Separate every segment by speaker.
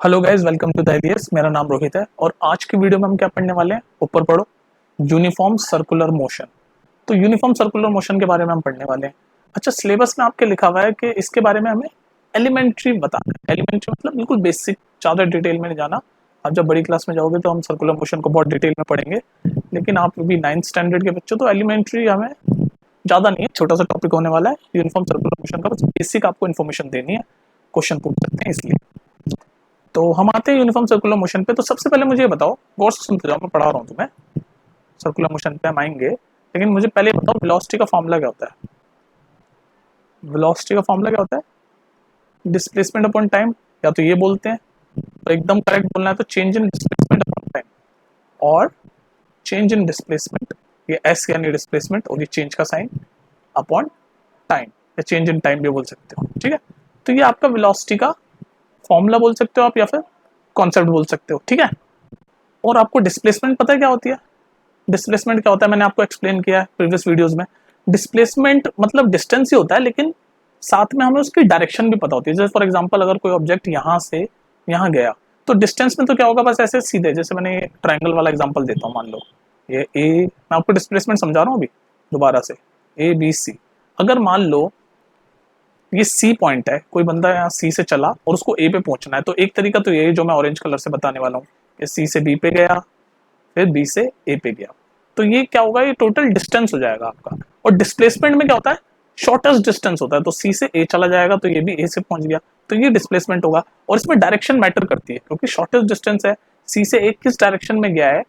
Speaker 1: Hello guys, welcome to the ideas. मेरा नाम रोहित है और आज की वीडियो में हम क्या पढ़ने वाले हैं, ऊपर पढ़ो, यूनिफॉर्म सर्कुलर मोशन। तो यूनिफॉर्म सर्कुलर मोशन के बारे में हम पढ़ने वाले हैं। अच्छा, सिलेबस में आपके लिखा हुआ है कि इसके बारे में हमें एलिमेंट्री बताना है। एलिमेंट्री मतलब बिल्कुल बेसिक, ज़्यादा डिटेल में नहीं जाना। आप जब बड़ी क्लास में जाओगे तो हम सर्कुलर मोशन को बहुत डिटेल में पढ़ेंगे, लेकिन आप अभी 9th स्टैंडर्ड के बच्चों, तो एलिमेंट्री हमें ज़्यादा नहीं है, छोटा सा टॉपिक होने वाला है यूनिफॉर्म सर्कुलर मोशन का। बस बेसिक आपको इन्फॉर्मेशन देनी है, क्वेश्चन पूछ सकते हैं इसलिए। तो हम आते हैं यूनिफॉर्म सर्कुलर मोशन पे। तो सबसे पहले मुझे ये बताओ, गौर से सुनते जाओ, मैं पढ़ा रहा हूँ तुम्हें। सर्कुलर मोशन पे हम आएंगे, लेकिन मुझे पहले बताओ वेलोसिटी का फॉर्मूला क्या होता है। वेलोसिटी का फॉर्मूला क्या होता है? डिस्प्लेसमेंट अपॉन टाइम, या तो ये बोलते हैं, तो एकदम करेक्ट बोलना है तो change in displacement upon time, और चेंज इन डिस्प्लेसमेंट, ये एस यानी डिस्प्लेसमेंट और ये चेंज का साइन अपॉन टाइम, या चेंज इन टाइम भी बोल सकते हो। ठीक है, तो ये आपका वेलोसिटी का फॉर्मूला बोल सकते हो आप, या फिर कॉन्सेप्ट बोल सकते हो। ठीक है, और आपको डिस्प्लेसमेंट पता है क्या होती है? डिस्प्लेसमेंट क्या होता है मैंने आपको एक्सप्लेन किया है प्रीवियस वीडियोस में। डिस्प्लेसमेंट मतलब डिस्टेंस ही होता है, लेकिन साथ में हमें उसकी डायरेक्शन भी पता होती है। जैसे फॉर एग्जांपल अगर कोई ऑब्जेक्ट यहाँ से यहाँ गया, तो डिस्टेंस में तो क्या होगा, बस ऐसे सीधे, जैसे मैंने ट्राइंगल वाला एग्जांपल देता हूँ। मान लो ये ए, मैं आपको डिस्प्लेसमेंट समझा रहा हूँ अभी दोबारा से, ए बी सी। अगर मान लो ये सी पॉइंट है, कोई बंदा यहाँ सी से चला और उसको ए पे पहुंचना है, तो एक तरीका तो ये जो मैं ऑरेंज कलर से बताने वाला हूँ, कि सी से बी पे गया, फिर बी से ए पे गया, तो ये क्या होगा, ये टोटल डिस्टेंस हो जाएगा आपका। और डिस्प्लेसमेंट में क्या होता है, शॉर्टेस्ट डिस्टेंस होता है, तो सी से ए चला जाएगा तो ये भी ए से पहुंच गया, तो ये डिस्प्लेसमेंट होगा। और इसमें डायरेक्शन मैटर करती है, क्योंकि शॉर्टेस्ट डिस्टेंस है, सी से ए किस डायरेक्शन में गया है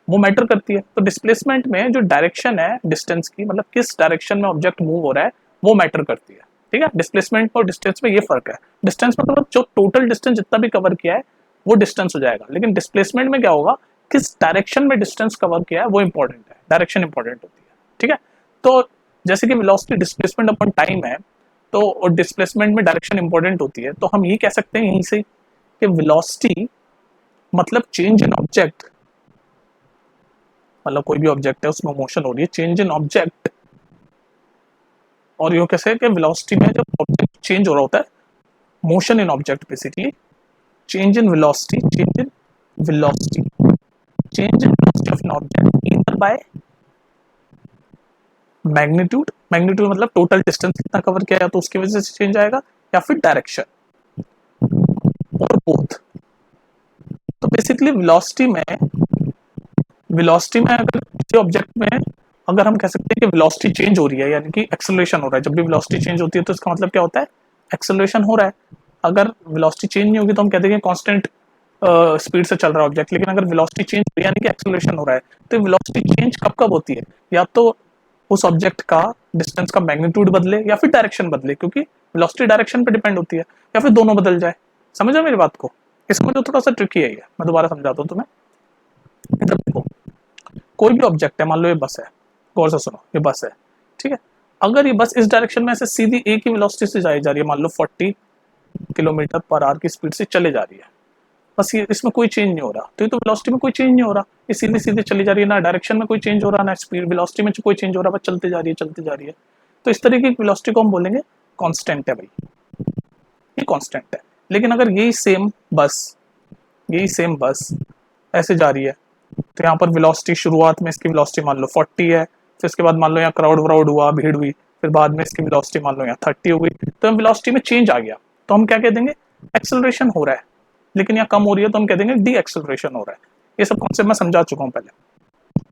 Speaker 1: वो मैटर करती है। तो डिस्प्लेसमेंट में जो डायरेक्शन है डिस्टेंस की, मतलब किस डायरेक्शन में ऑब्जेक्ट मूव हो रहा है, वो मैटर करती है। ठीक है, डिस्प्लेसमेंट और डिस्टेंस में ये फर्क है। डिस्टेंस मतलब जो टोटल डिस्टेंस जितना भी कवर किया है वो डिस्टेंस हो जाएगा, लेकिन डिस्प्लेसमेंट में क्या होगा, किस डायरेक्शन में डिस्टेंस कवर किया है वो इंपॉर्टेंट है, डायरेक्शन इंपॉर्टेंट होती है। ठीक है, तो जैसे कि वेलोसिटी डिस्प्लेसमेंट अपॉन टाइम है, तो और डिस्प्लेसमेंट में डायरेक्शन इंपॉर्टेंट होती है, तो हम ये कह सकते हैं यहीं से कि वेलोसिटी मतलब चेंज इन ऑब्जेक्ट, मतलब कोई भी ऑब्जेक्ट है उसमें मोशन हो रही है, चेंज इन ऑब्जेक्ट। और ये कैसे है कि वेलोसिटी में जब ऑब्जेक्ट चेंज हो रहा होता है, motion in object basically, change in velocity, change in velocity, change in velocity of an object either by magnitude, magnitude मतलब टोटल डिस्टेंस कितना कवर किया है तो उसकी वजह से चेंज आएगा, या फिर डायरेक्शन, और बोथ। तो बेसिकली वेलोसिटी में अगर किसी ऑब्जेक्ट में अगर हम कह सकते हैं कि वेलोसिटी चेंज हो रही है, यानी कि एक्सेलरेशन हो रहा है, जब भी वेलोसिटी चेंज होती है तो इसका मतलब क्या होता है, एक्सेलरेशन हो रहा है। अगर वेलोसिटी चेंज नहीं होगी तो हम कहते हैं कांस्टेंट स्पीड से चल रहा है ऑब्जेक्ट, लेकिन अगर वेलोसिटी चेंज हो यानी कि एक्सेलरेशन हो रहा है, तो वेलोसिटी चेंज कब कब होती है, या तो उस ऑब्जेक्ट का डिस्टेंस का मैग्नीट्यूड बदले या फिर डायरेक्शन बदले, क्योंकि वेलोसिटी डायरेक्शन पे डिपेंड होती है, या फिर दोनों बदल जाए। समझा मेरी बात को? इसमें जो थोड़ा सा ट्रिकी है, ये मैं दोबारा समझाता हूँ तुम्हें। इधर देखो, कोई भी ऑब्जेक्ट है, मान लो ये बस है, गौर से सुनो, ये बस है। ठीक है, अगर ये बस इस डायरेक्शन में ऐसे सीधी एक ही वेलोसिटी से जाई जा रही है, मान लो 40 किलोमीटर पर आवर की स्पीड से चले जा रही है, बस ये इसमें कोई चेंज नहीं हो रहा, तो ये तो वेलोसिटी में कोई चेंज नहीं हो रहा, ये सीधे सीधे चली जा रही है, ना डायरेक्शन में कोई चेंज हो रहा, ना स्पीड वेलोसिटी में कोई चेंज हो रहा, बस चलते जा रही है, चलते जा रही है। तो इस तरीके की वेलोसिटी को हम बोलेंगे कांस्टेंट है भाई, ये कांस्टेंट है। लेकिन अगर यही सेम बस ऐसे जा रही है, तो यहाँ पर वेलोसिटी शुरुआत में इसकी वेलोसिटी मान लो 40 है, फिर इसके बाद मान लो यहाँ क्राउड व्राउड हुआ, भीड़ हुई, फिर बाद में इसकी वेलोसिटी मान लो यहाँ 30 हो गई, तो हम वेलोसिटी में चेंज आ गया, तो हम क्या कह देंगे, एक्सेलरेशन हो रहा है। लेकिन यहाँ कम हो रही है तो हम कह देंगे डी एक्सेलरेशन हो रहा है। ये सब कॉन्सेप्ट मैं समझा चुका हूँ पहले।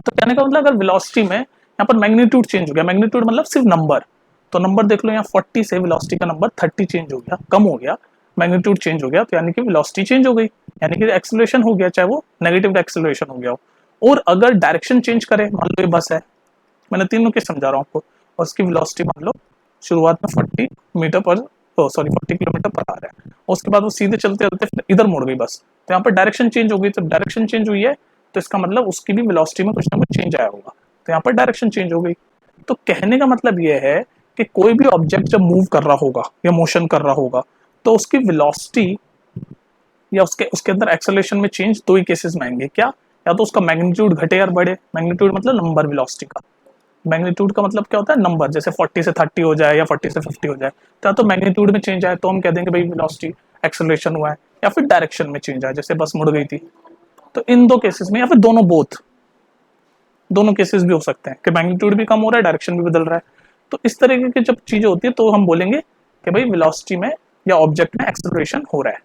Speaker 1: तो कहने का मतलब अगर वेलोसिटी में यहाँ पर मैग्नीट्यूड चेंज हो गया, मैग्नीट्यूड मतलब सिर्फ नंबर, तो नंबर देख लो, यहाँ 40 से वेलोसिटी का नंबर 30 चेंज हो गया, कम हो गया, मैग्नीट्यूड चेंज हो गया, तो यानी कि वेलोसिटी चेंज हो गई, यानी कि एक्सेलरेशन हो गया, चाहे वो नेगेटिव एक्सेलरेशन हो गया हो। और अगर डायरेक्शन चेंज करे, मान लो ये बस है, मैंने तीनों के समझा रहा हूँ आपको, और उसकी वेलोसिटी मान लो शुरुआत में 40 मीटर पर, सॉरी 40 किलोमीटर पर आ रहा है, और उसके बाद वो सीधे चलते चलते इधर मुड़ गई बस, तो यहाँ पर डायरेक्शन चेंज हो गई, तो डायरेक्शन चेंज हुई है, तो इसका मतलब उसकी भी वेलोसिटी में कुछ ना कुछ चेंज आया होगा, तो यहाँ पर डायरेक्शन चेंज हो गई। तो कहने का मतलब ये है कि कोई भी ऑब्जेक्ट जब मूव कर रहा होगा या मोशन कर रहा होगा, तो उसकी वेलोसिटी या उसके उसके अंदर एक्सेलरेशन में चेंज दो ही केसेस में आएंगे, क्या, या तो उसका मैग्नीट्यूड घटे या बढ़े, मैग्नीट्यूड मतलब नंबर वेलोसिटी का, मैग्नीट्यूड का मतलब क्या होता है, नंबर, जैसे 40 से 30 हो जाए या 40 से 50 हो जाए, तो मैग्नीट्यूड में चेंज आए तो हम कह देंगे भाई वेलोसिटी एक्सेलरेशन हुआ है, या फिर डायरेक्शन में चेंज आया जैसे बस मुड़ गई थी। तो इन दो केसेस में, या फिर दोनों, बोथ, दोनों केसेस भी हो सकते हैं कि मैग्नीट्यूड भी कम हो रहा है, डायरेक्शन भी बदल रहा है। तो इस तरीके की जब चीजें होती है तो हम बोलेंगे कि भाई वेलोसिटी में या ऑब्जेक्ट में एक्सेलरेशन हो रहा है।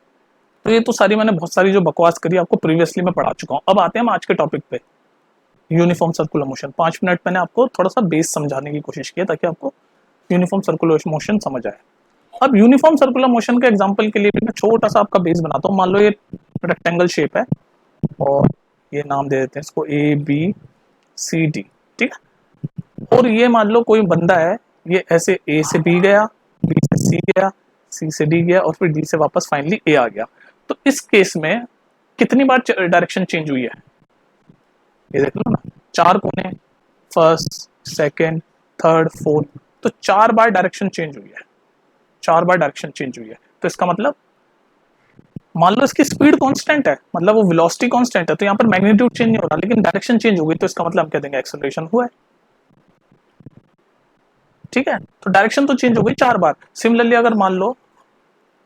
Speaker 1: तो ये तो सारी मैंने बहुत सारी जो बकवास करी आपको प्रीवियसली मैं पढ़ा चुका हूँ। अब आते हैं हम आज के टॉपिक पे, यूनिफॉर्म सर्कुलर मोशन। 5 मिनट मैंने आपको थोड़ा सा बेस समझाने की कोशिश की ताकि आपको यूनिफॉर्म सर्कुलर मोशन समझ आए। अब यूनिफॉर्म सर्कुलर मोशन के एग्जांपल के लिए भी मैं छोटा सा आपका बेस बनाता हूँ। मान लो ये रेक्टेंगल शेप है और ये नाम दे देते हैं इसको ए बी सी डी, ठीक है। और ये मान लो कोई बंदा है, ये ऐसे ए से बी गया, बी से सी गया, सी से डी गया और फिर डी से वापस फाइनली ए आ गया। तो इस केस में कितनी बार डायरेक्शन चेंज हुई है, ये देख लो ना, 4 कोने, फर्स्ट, सेकंड, थर्ड, फोर्थ, तो 4 बार डायरेक्शन चेंज हुई है, 4 बार डायरेक्शन चेंज हुई है। तो इसका मतलब मान लो इसकी स्पीड कांस्टेंट है, मतलब वो वेलोसिटी कांस्टेंट है, तो यहाँ पर मैग्नीट्यूड चेंज नहीं हो रहा लेकिन डायरेक्शन चेंज हो गई, तो इसका मतलब हम कह देंगे एक्सेलरेशन हुआ है, ठीक है। तो डायरेक्शन तो चेंज हो गई 4 बार। सिमिलरली अगर मान लो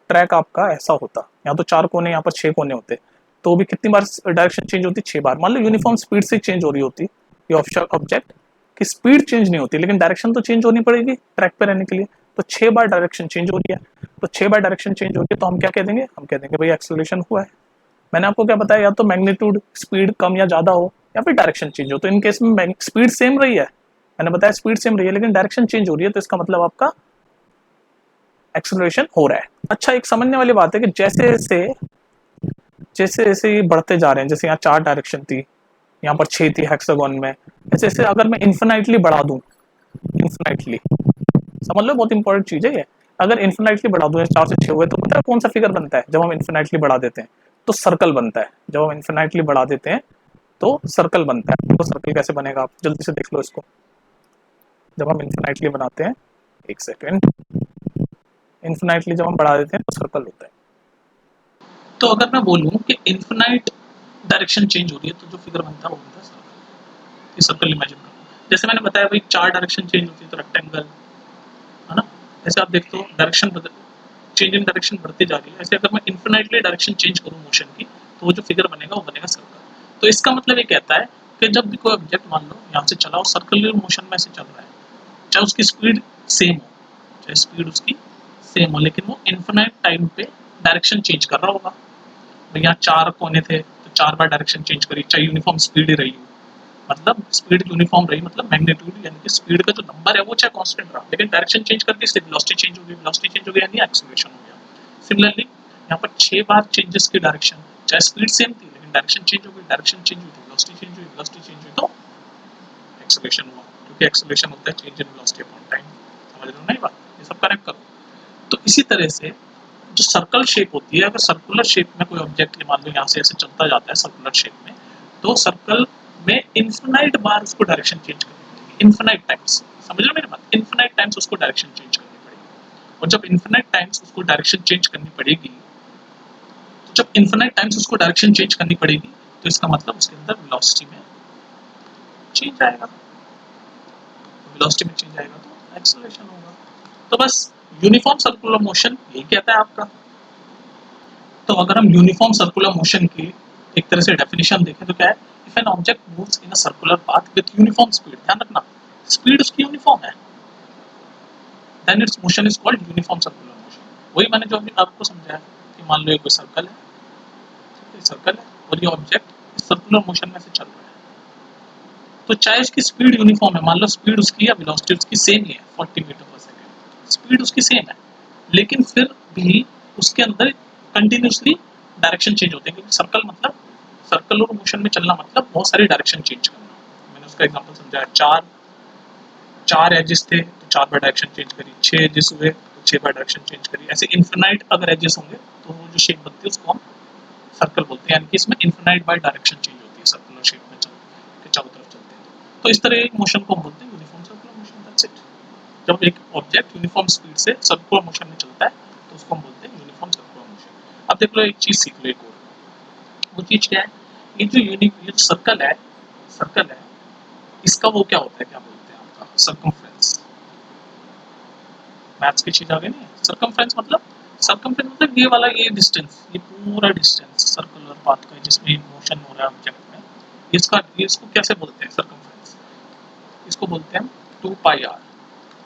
Speaker 1: ट्रैक आपका ऐसा होता, यहाँ तो 4 कोने, यहाँ पर 6 कोने होते, तो भी कितनी बार डायरेक्शन चेंज होती, 6 बार। मान लो यूनिफॉर्म स्पीड से चेंज हो रही होती, ये ऑब्जेक्ट की स्पीड चेंज नहीं होती लेकिन डायरेक्शन तो चेंज होनी पड़ेगी ट्रैक पे रहने के लिए, तो 6 बार डायरेक्शन चेंज हो रही है। तो 6 बार डायरेक्शन चेंज हो रही है तो हम क्या कह देंगे, हम कह देंगे भाई एक्सेलरेशन हुआ है। मैंने आपको क्या बताया, या तो मैग्नीट्यूड स्पीड कम या ज्यादा हो या फिर डायरेक्शन चेंज हो। तो इन केस में स्पीड सेम रही है, मैंने बताया स्पीड सेम रही है लेकिन डायरेक्शन चेंज हो रही है, तो इसका मतलब आपका एक्सेलरेशन हो रहा है। अच्छा, एक समझने वाली बात है कि जैसे जैसे ये बढ़ते जा रहे हैं, जैसे यहाँ 4 डायरेक्शन थी, यहाँ पर 6 थी हेक्सागोन में, ऐसे ऐसे अगर मैं इन्फिनाइटली बढ़ा दूं, इन्फिनाइटली, समझ लो बहुत इंपॉर्टेंट चीज है ये, अगर इन्फिनाइटली बढ़ा दूं, 4 से 6 हुए, तो पता है कौन सा फिगर बनता है जब हम इन्फिनाइटली बढ़ा देते हैं, तो सर्कल बनता है। जब हम इन्फिनाइटली बढ़ा देते हैं तो सर्कल बनता है। तो सर्कल कैसे बनेगा आप जल्दी से देख लो इसको। जब हम इन्फिनाइटली बनाते हैं, एक सेकेंड, इन्फिनाइटली जब हम बढ़ा देते हैं तो सर्कल होता है। तो अगर मैं बोलूं कि इन्फिनाइट डायरेक्शन चेंज हो रही है तो जो फिगर बनता है वो बनता है सर्कल। ये सर्कल इमेजिन करो, जैसे मैंने बताया भाई 4 डायरेक्शन चेंज होती है तो रेक्टेंगल है ना। ऐसे आप देखते हो डायरेक्शन बदल, चेंज इन डायरेक्शन बढ़ती जा रही है। ऐसे अगर मैं इन्फिनाइटली डायरेक्शन चेंज करूं मोशन की, तो वो जो फिगर बनेगा वो बनेगा सर्कल। तो इसका मतलब ये कहता है कि जब भी कोई ऑब्जेक्ट मान लो यहाँ से चला और सर्कुलर मोशन में से चल रहा है, चाहे उसकी स्पीड सेम हो, चाहे स्पीड उसकी सेम हो, लेकिन वो इन्फिनाइट टाइम पे डायरेक्शन चेंज कर रहा होगा। यहाँ 4 कोने थे तो 4 बार डायरेक्शन चेंज करी, चाहे यूनिफॉर्म स्पीड ही रही हो, मतलब स्पीड यूनिफॉर्म रही, मतलब मैग्नीट्यूड यानी कि स्पीड का जो नंबर है वो चाहे कांस्टेंट रहा, लेकिन डायरेक्शन चेंज करके इससे वेलोसिटी चेंज हो गई, वेलोसिटी चेंज हो गई यानी एक्सेलरेशन हो गया। सिमिलरली यहाँ पर 6 बार चेंजेस की डायरेक्शन, चाहे स्पीड सेम थी लेकिन डायरेक्शन चेंज हो गई, डायरेक्शन चेंज हुई तो वेलोसिटी चेंज हुई, वेलोसिटी चेंज हुई तो एक्सेलरेशन हुआ, क्योंकि एक्सेलरेशन होता है change in velocity upon time. समझ रहे हो ना ये बात, ये सब कनेक्ट करो। तो इसी तरह से जो सर्कल शेप होती है, अगर सर्कुलर शेप में कोई ऑब्जेक्ट मान लो यहाँ से ऐसे चलता जाता है सर्कुलर शेप में, तो सर्कल में इन्फिनाइट बार उसको डायरेक्शन चेंज करनी पड़ेगी, इन्फिनाइट टाइम्स। समझ रहे हो मेरी बात, इन्फिनाइट टाइम्स उसको डायरेक्शन चेंज करनी पड़ेगी। और जब इन्फिनाइट टाइम्स उसको डायरेक्शन चेंज करनी पड़ेगी, तो जब इन्फिनाइट टाइम्स उसको डायरेक्शन चेंज करनी पड़ेगी, तो इसका मतलब उसके अंदर वेलोसिटी में चेंज आएगा, वेलोसिटी में चेंज आएगा तो एक्सेलरेशन होगा। तो बस यूनिफॉर्म सर्कुलर मोशन यही कहता है आपका। तो अगर हम यूनिफॉर्म सर्कुलर मोशन की एक तरह से डेफिनेशन देखें तो क्या है, if an object moves in a circular path with uniform speed, ध्यान रखना स्पीड उसकी यूनिफॉर्म है, then its motion is called uniform circular motion. वही मैंने जो अभी आपको समझाया कि मान लो ये कोई सर्कल है, सर्कल है और ये ऑब्जेक्ट सर्कुलर मोशन में से चल रहा है, तो चाहे उसकी स्पीड यूनिफॉर्म है, मान लो स्पीड उसकी या वेलोसिटी उसकी सेम ही है 40 मीटर पर सेकंड, स्पीड उसकी सेम है, लेकिन फिर भी उसके अंदर कंटिन्यूसली डायरेक्शन चेंज होते हैं, क्योंकि सर्कल मतलब सर्कुलर मोशन में चलना मतलब बहुत सारी डायरेक्शन चेंज करना। मैंने उसका एग्जांपल समझाया, चार एजेस थे तो 4 बार डायरेक्शन चेंज करी, 6 एजेस हुए तो 6 बार डायरेक्शन चेंज करी, ऐसे इन्फिनाइट अगर एजेस होंगे तो वो जो शेप बनती है उसको हम सर्कल बोलते हैं, यानी कि इसमें इन्फिनाइट बार डायरेक्शन चेंज होती है सर्कुलर शेप में चलते चारों तरफ चलते हैं। तो इस तरह एक मोशन को हम बोलते हैं uniform circular motion, that's it. जब एक ऑब्जेक्ट यूनिफॉर्म स्पीड से सर्कुलर मोशन में चलता है तो उसको हम बोलते हैं यूनिफॉर्म सर्कुलर मोशन। अब देख लो एक चीज सीख लो, एक और वो चीज क्या है, ये जो सर्कल है, सर्कल है, इसका वो क्या होता है, क्या बोलते हैं आपका सर्कमफ्रेंस, मैथ्स की चीज आ गई नहीं। सर्कमफ्रेंस मतलब ये वाला, ये डिस्टेंस, ये पूरा डिस्टेंस सर्कुलर पाथ का जिसमें मोशन हो रहा है ऑब्जेक्ट में, इसको कैसे बोलते हैं सर्कमफ्रेंस, इसको बोलते हैं 2πr।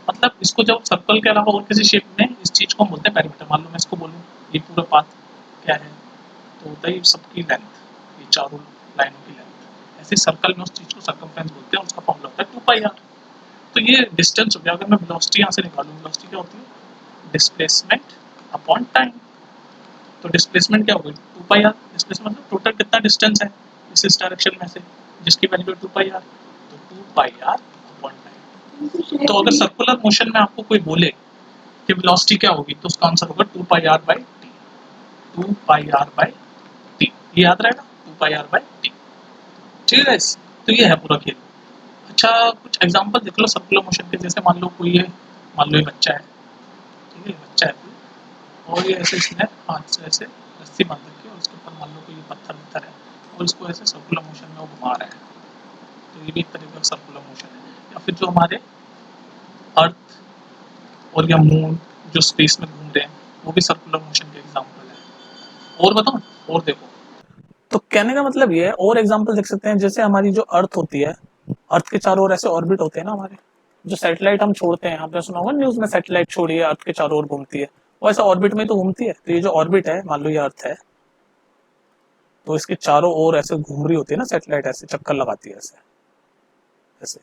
Speaker 1: मतलब इसको जब सर्कल के अलावा और किसी शेप में इस चीज को हम बोलते हैं पेरीमीटर। मान लो मैं इसको बोलूँ ये पूरा पाथ क्या है, तो होता है सबकी लेंथ, ये चारों लाइनों की लेंथ। ऐसे सर्कल में उस चीज को सर्कमफ्रेंस बोलते हैं, उसका फॉर्मूला होता है 2πr। तो ये डिस्टेंस हो गया। अगर मैं वेलोसिटी यहाँ से निकालूँ, वेलोसिटी क्या होती है, डिस्प्लेसमेंट अपॉन टाइम। तो डिस्प्लेसमेंट क्या होगी, 2πr। डिस्प्लेसमेंट मतलब टोटल कितना डिस्टेंस है इस डायरेक्शन में से, जिसकी वैल्यू है 2πr, तो 2πr अपॉन टाइम। तो अगर सर्कुलर मोशन में आपको कोई बोले कि वेलोसिटी क्या होगी, तो उसका आंसर होगा 2πr/t। 2πr/t, ये याद रहेगा, 2πr/t। ठीक है, तो ये है पूरा खेल। अच्छा, कुछ एग्जांपल देख लो सर्कुलर मोशन के। जैसे मान लो कोई है, मान लो ये बच्चा है, ठीक है, बच्चा है कोई, और ये ऐसे इसने हाथ से ऐसे रस्सी बांध रखी है और उसके ऊपर मान लो कोई पत्थर है और इसको ऐसे सर्कुलर मोशन में वो घुमा रहा है, तो ये भी एक तरीके का सर्कुलर मोशन है। या फिर जो हमारे अर्थ और या मून जो स्पेस में घूम रहे हैं, वो भी सर्कुलर मोशन के एग्जाम्पल है। और बताओ, और देखो, तो कहने का मतलब ये है, और एग्जांपल देख सकते हैं। जैसे हमारी जो अर्थ होती है, अर्थ के चारों ओर ऐसे ऑर्बिट होते हैं ना हमारे, जो सैटेलाइट हम छोड़ते हैं, आपने सुना होगा न्यूज में, सैटेलाइट छोड़ी है अर्थ के चारों ओर घूमती है, वो ऐसा ऑर्बिट में तो घूमती है। तो ये जो ऑर्बिट है, मान लो ये अर्थ है, तो इसके चारों ओर ऐसे घूम रही होती है ना सैटेलाइट, ऐसे चक्कर लगाती है ऐसे ऐसे।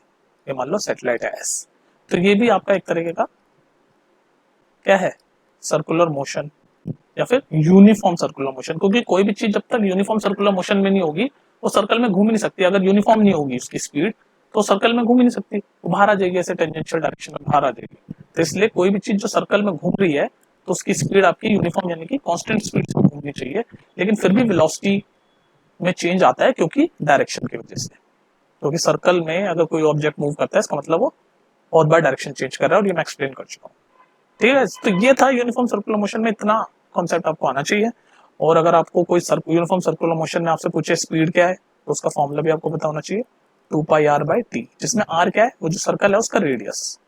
Speaker 1: ये मान लो सैटेलाइट है ऐसे, तो ये भी आपका एक तरीके का क्या है, सर्कुलर मोशन या फिर यूनिफॉर्म सर्कुलर मोशन। क्योंकि कोई भी चीज जब तक यूनिफॉर्म सर्कुलर मोशन में नहीं होगी, वो सर्कल में घूम ही नहीं सकती। अगर यूनिफॉर्म नहीं होगी उसकी स्पीड, तो सर्कल में घूम ही नहीं सकती, वो बाहर आ जाएगी, ऐसे टेंजेंशियल डायरेक्शन में बाहर आ जाएगी। तो इसलिए कोई भी चीज जो सर्कल में घूम रही है, तो उसकी स्पीड आपकी यूनिफॉर्म यानी कि कांस्टेंट स्पीड से घूमनी चाहिए। लेकिन फिर भी वेलोसिटी में चेंज आता है, क्योंकि डायरेक्शन की वजह से। क्योंकि सर्कल में अगर कोई ऑब्जेक्ट मूव करता है, इसका मतलब वो बहुत बार डायरेक्शन चेंज कर रहा है, और ये मैं एक्सप्लेन कर चुका हूँ। ठीक है, तो ये था यूनिफॉर्म सर्कुलर मोशन में, इतना कॉन्सेप्ट आपको आना चाहिए। और अगर आपको कोई यूनिफॉर्म सर्कुलर मोशन में आपसे पूछे स्पीड क्या है, तो उसका फॉर्मूला भी आपको पता होना चाहिए, 2πr/t, जिसमें r क्या है, वो जो सर्कल है उसका रेडियस।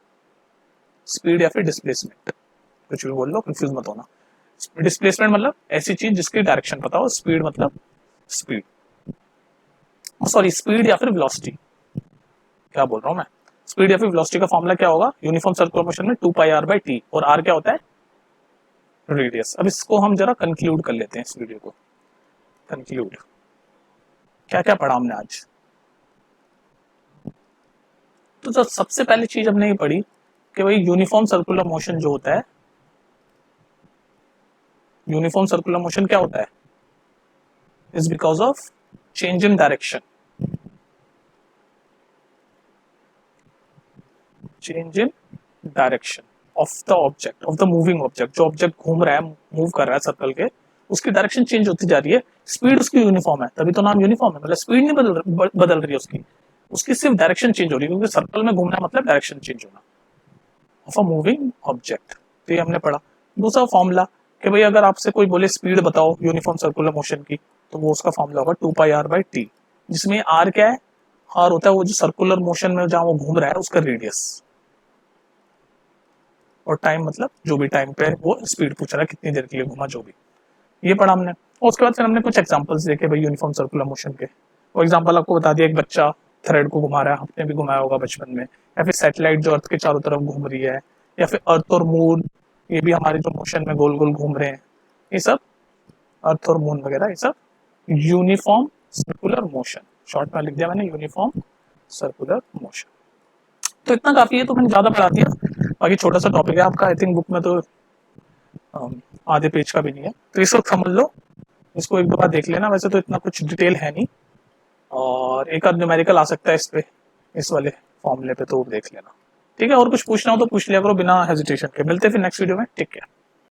Speaker 1: स्पीड या फिर डिस्प्लेसमेंट, कुछ भी बोल लो, कंफ्यूज मत होना। डिस्प्लेसमेंट मतलब ऐसी चीज जिसकी डायरेक्शन पता हो, स्पीड मतलब स्पीड, सॉरी स्पीड या फिर वेलोसिटी, क्या बोल रहा हूं मैं, स्पीड या फिर वेलोसिटी का फॉर्मूला क्या होगा यूनिफॉर्म सर्कुलर मोशन में, 2πr/t, और r क्या होता है, रेडियस। अब इसको हम जरा कंक्लूड कर लेते हैं, इस वीडियो को कंक्लूड। क्या क्या पढ़ा हमने आज, तो जो सबसे पहली चीज हमने ये पढ़ी कि भाई यूनिफॉर्म सर्कुलर मोशन जो होता है, यूनिफॉर्म सर्कुलर मोशन क्या होता है, is because of change in direction, change in direction of the object, of the moving object. जो ऑब्जेक्ट घूम रहा है, मूव कर रहा है सर्कल के, उसकी डायरेक्शन चेंज होती जा रही है, स्पीड उसकी यूनिफॉर्म है, तभी तो नाम यूनिफॉर्म है। मतलब स्पीड नहीं बदल रही है उसकी सिर्फ डायरेक्शन चेंज हो रही है, क्योंकि सर्कल में घूमना मतलब डायरेक्शन चेंज होना ऑफ अ मूविंग ऑब्जेक्ट। तो ये हमने पढ़ा। दूसरा फॉर्मूला कि भाई अगर आपसे कोई बोले स्पीड बताओ यूनिफॉर्म सर्कुलर मोशन की, तो वो उसका फॉर्मूला होगा 2πr/t, जिसमें r क्या है, r होता है वो जो सर्कुलर मोशन में जहां वो घूम रहा है उसका रेडियस, और टाइम मतलब जो भी टाइम पे वो स्पीड पूछ रहा है, कितनी देर के लिए घुमा, जो भी। ये पढ़ा हमने। और उसके बाद फिर हमने कुछ एग्जांपल्स देखे भाई यूनिफॉर्म सर्कुलर मोशन के। वो एग्जांपल आपको बता दिया, एक बच्चा थ्रेड को घुमा रहा है, आपने भी घुमाया होगा बचपन में, या फिर सैटेलाइट जो अर्थ के चारों तरफ घूम रही है, या फिर अर्थ और मून, ये भी हमारे जो मोशन में गोल गोल घूम रहे हैं, ये सब अर्थ और मून वगैरह, ये सब यूनिफॉर्म सर्कुलर मोशन, शॉर्ट में लिख दिया मैंने, यूनिफॉर्म सर्कुलर मोशन। तो इतना काफी है, तो मैंने ज्यादा पढ़ा दिया। बाकी छोटा सा टॉपिक है आपका, आई थिंक बुक में तो आधे पेज का भी नहीं है, तो इस वक्त समझ लो, इसको एक दो बार देख लेना। वैसे तो इतना कुछ डिटेल है नहीं, और एक आध न्यूमेरिकल आ सकता है इस पे, इस वाले फॉर्मूले पे, तो देख लेना। ठीक है, और कुछ पूछना हो तो पूछ लिया करो बिना हेजिटेशन के। मिलते हैं फिर नेक्स्ट वीडियो में, टेक केयर।